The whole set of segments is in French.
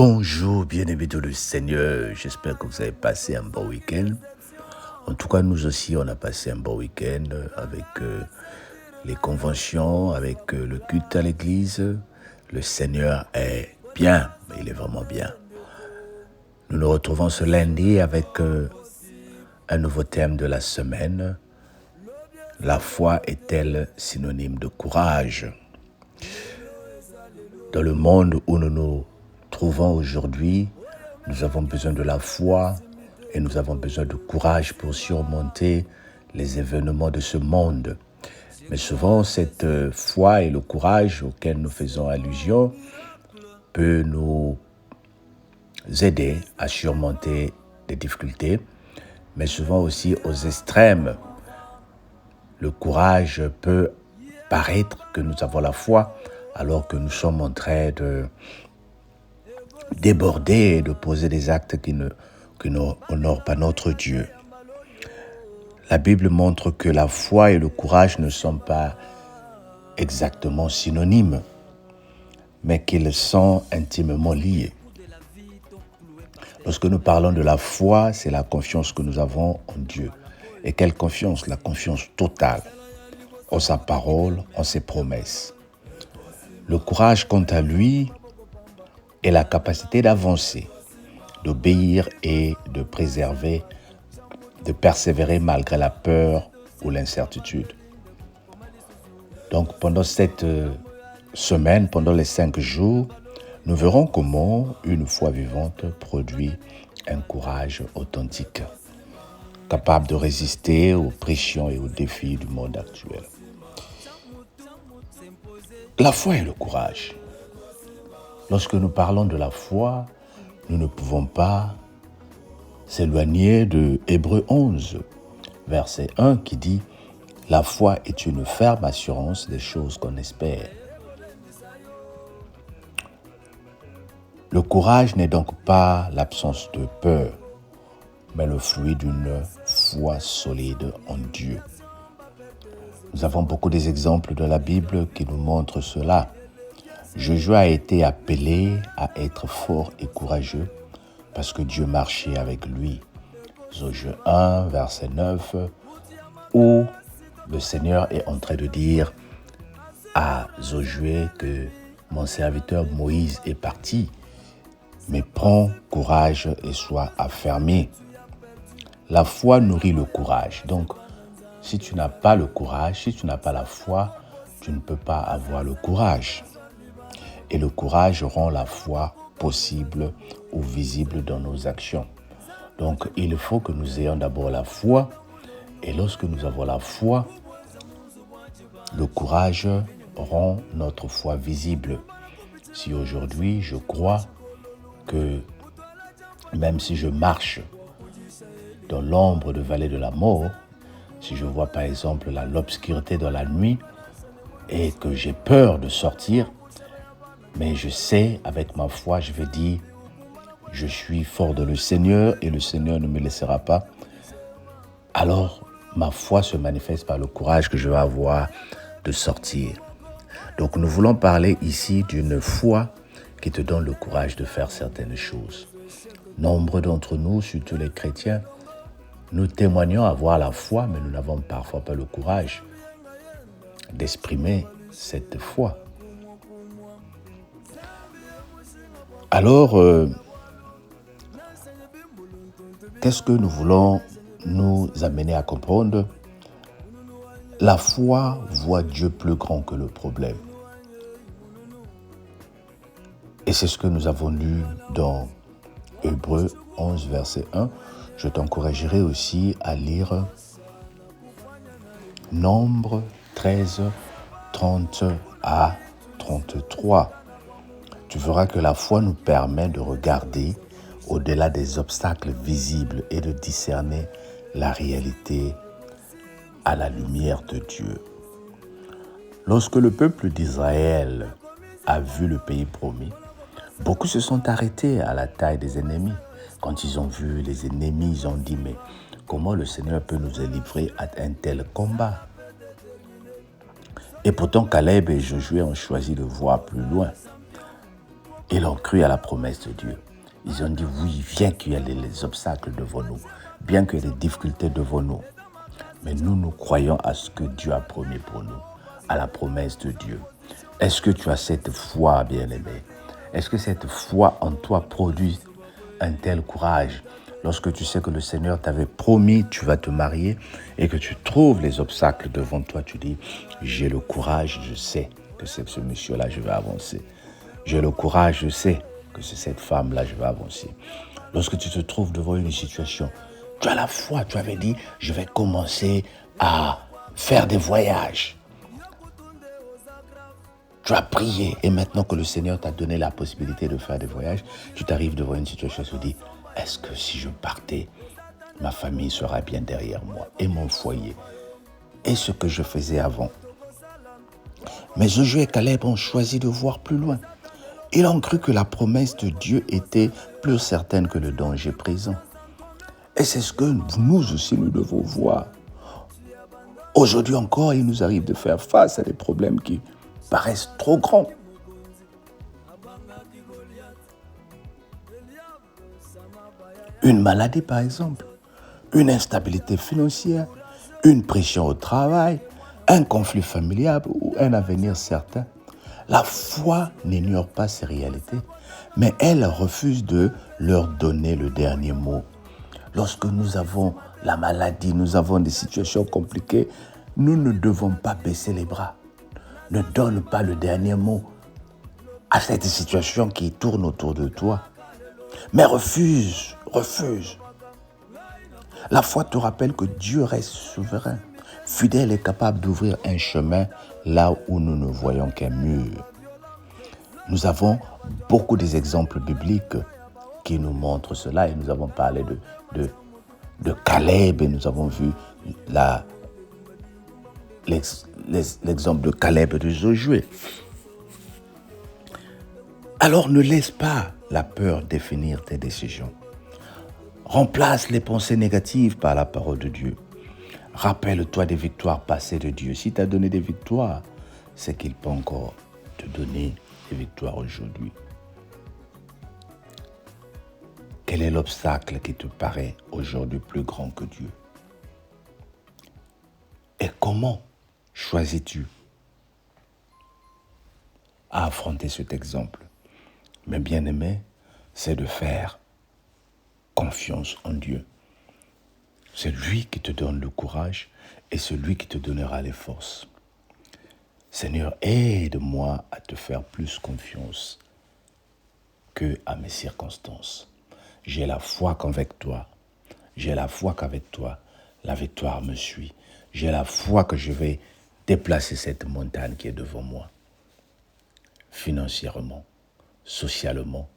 Bonjour, bien-aimés de le Seigneur. J'espère que vous avez passé un bon week-end. En tout cas, nous aussi, on a passé un bon week-end avec les conventions, avec le culte à l'église. Le Seigneur est bien, il est vraiment bien. Nous nous retrouvons ce lundi avec un nouveau thème de la semaine. La foi est-elle synonyme de courage? Dans le monde où nous nous trouvons aujourd'hui, nous avons besoin de la foi et nous avons besoin de courage pour surmonter les événements de ce monde. Mais souvent, cette foi et le courage auquel nous faisons allusion peut nous aider à surmonter des difficultés, mais souvent aussi aux extrêmes. Le courage peut paraître que nous avons la foi alors que nous sommes en train de déborder et de poser des actes qui n'honorent pas notre Dieu. La Bible montre que la foi et le courage ne sont pas exactement synonymes, mais qu'ils sont intimement liés. Lorsque nous parlons de la foi, c'est la confiance que nous avons en Dieu. Et quelle confiance? La confiance totale en sa parole, en ses promesses. Le courage, quant à lui, est la capacité d'avancer, d'obéir et de préserver, de persévérer malgré la peur ou l'incertitude. Donc pendant cette semaine, pendant les 5 jours, nous verrons comment une foi vivante produit un courage authentique, capable de résister aux pressions et aux défis du monde actuel. La foi et le courage. Lorsque nous parlons de la foi, nous ne pouvons pas s'éloigner de Hébreux 11, verset 1 qui dit « La foi est une ferme assurance des choses qu'on espère. » Le courage n'est donc pas l'absence de peur, mais le fruit d'une foi solide en Dieu. Nous avons beaucoup d'exemples de la Bible qui nous montrent cela. Josué a été appelé à être fort et courageux parce que Dieu marchait avec lui. Josué 1, verset 9, où le Seigneur est en train de dire à Josué que mon serviteur Moïse est parti, mais prends courage et sois affermi. La foi nourrit le courage. Donc, si tu n'as pas le courage, si tu n'as pas la foi, tu ne peux pas avoir le courage. Et le courage rend la foi possible ou visible dans nos actions. Donc, il faut que nous ayons d'abord la foi. Et lorsque nous avons la foi, le courage rend notre foi visible. Si aujourd'hui, je crois que même si je marche dans l'ombre de vallée de la mort, si je vois par exemple l'obscurité dans la nuit et que j'ai peur de sortir, mais je sais, avec ma foi, je vais dire, je suis fort de le Seigneur et le Seigneur ne me laissera pas. Alors, ma foi se manifeste par le courage que je vais avoir de sortir. Donc, nous voulons parler ici d'une foi qui te donne le courage de faire certaines choses. Nombre d'entre nous, surtout les chrétiens, nous témoignons avoir la foi, mais nous n'avons parfois pas le courage d'exprimer cette foi. Alors, qu'est-ce que nous voulons nous amener à comprendre? La foi voit Dieu plus grand que le problème. Et c'est ce que nous avons lu dans Hébreux 11, verset 1. Je t'encouragerai aussi à lire Nombre 13, 30 à 33. Tu verras que la foi nous permet de regarder au-delà des obstacles visibles et de discerner la réalité à la lumière de Dieu. Lorsque le peuple d'Israël a vu le pays promis, beaucoup se sont arrêtés à la taille des ennemis. Quand ils ont vu les ennemis, ils ont dit « Mais comment le Seigneur peut nous livrer à un tel combat ?» Et pourtant, Caleb et Josué ont choisi de voir plus loin. Ils ont cru à la promesse de Dieu. Ils ont dit oui, bien qu'il y ait les obstacles devant nous, bien qu'il y ait des difficultés devant nous. Mais nous croyons à ce que Dieu a promis pour nous, à la promesse de Dieu. Est-ce que tu as cette foi, bien-aimé? Est-ce que cette foi en toi produit un tel courage lorsque tu sais que le Seigneur t'avait promis tu vas te marier et que tu trouves les obstacles devant toi, tu dis j'ai le courage, je sais que c'est ce monsieur-là, je vais avancer. J'ai le courage, je sais que c'est cette femme-là, je vais avancer. Lorsque tu te trouves devant une situation, tu as la foi, tu avais dit je vais commencer à faire des voyages. Tu as prié et maintenant que le Seigneur t'a donné la possibilité de faire des voyages, tu t'arrives devant une situation et tu te dis, est-ce que si je partais, ma famille sera bien derrière moi et mon foyer et ce que je faisais avant. Mais Josué et Caleb ont choisi de voir plus loin. Ils ont cru que la promesse de Dieu était plus certaine que le danger présent. Et c'est ce que nous aussi nous devons voir. Aujourd'hui encore, il nous arrive de faire face à des problèmes qui paraissent trop grands. Une maladie, par exemple, une instabilité financière, une pression au travail, un conflit familial ou un avenir certain. La foi n'ignore pas ces réalités, mais elle refuse de leur donner le dernier mot. Lorsque nous avons la maladie, nous avons des situations compliquées, nous ne devons pas baisser les bras. Ne donne pas le dernier mot à cette situation qui tourne autour de toi. Mais refuse. La foi te rappelle que Dieu reste souverain, fidèle et capable d'ouvrir un chemin là où nous ne voyons qu'un mur. Nous avons beaucoup d'exemples bibliques qui nous montrent cela et nous avons parlé de Caleb et nous avons vu l'exemple de Caleb et de Josué. Alors ne laisse pas la peur définir tes décisions. Remplace les pensées négatives par la parole de Dieu. Rappelle-toi des victoires passées de Dieu. Si tu as donné des victoires, c'est qu'il peut encore te donner des victoires aujourd'hui. Quel est l'obstacle qui te paraît aujourd'hui plus grand que Dieu? Et comment choisis-tu à affronter cet exemple? Mais bien aimé, c'est de faire confiance en Dieu. C'est lui qui te donne le courage et c'est lui qui te donnera les forces. Seigneur, aide-moi à te faire plus confiance que à mes circonstances. J'ai la foi qu'avec toi, la victoire me suit. J'ai la foi que je vais déplacer cette montagne qui est devant moi. Financièrement, socialement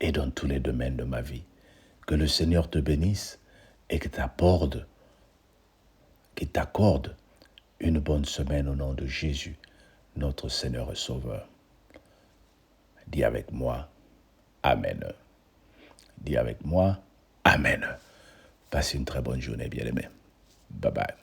et dans tous les domaines de ma vie. Que le Seigneur te bénisse et qu'il t'accorde une bonne semaine au nom de Jésus, notre Seigneur et Sauveur. Dis avec moi, Amen. Dis avec moi, Amen. Passe une très bonne journée, bien-aimé. Bye bye.